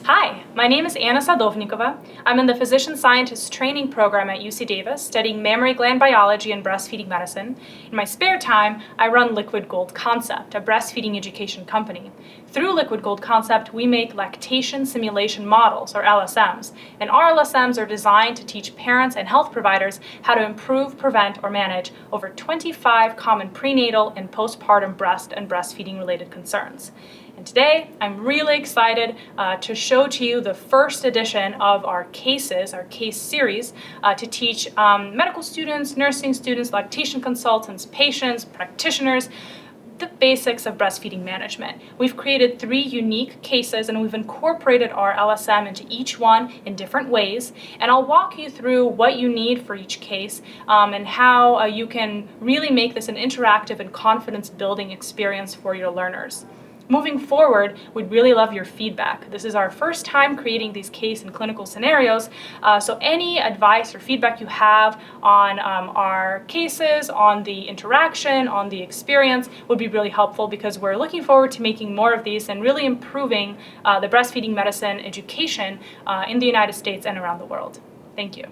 Hi, my name is Anna Sadovnikova. I'm in the Physician Scientist Training Program at UC Davis, studying mammary gland biology and breastfeeding medicine. In my spare time, I run LiquidGoldConcept, a breastfeeding education company. Through LiquidGoldConcept, we make lactation simulation models, or LSMs, and our LSMs are designed to teach parents and health providers how to improve, prevent, or manage over 25 common prenatal and postpartum breast and breastfeeding-related concerns. And today, I'm really excited to show to you the first edition of our cases, our case series, to teach medical students, nursing students, lactation consultants, patients, practitioners, the basics of breastfeeding management. We've created 3 unique cases and we've incorporated our LSM into each one in different ways. And I'll walk you through what you need for each case and how you can really make this an interactive and confidence-building experience for your learners. Moving forward, we'd really love your feedback. This is our first time creating these case and clinical scenarios, so any advice or feedback you have on our cases, on the interaction, on the experience would be really helpful because we're looking forward to making more of these and really improving the breastfeeding medicine education in the United States and around the world. Thank you.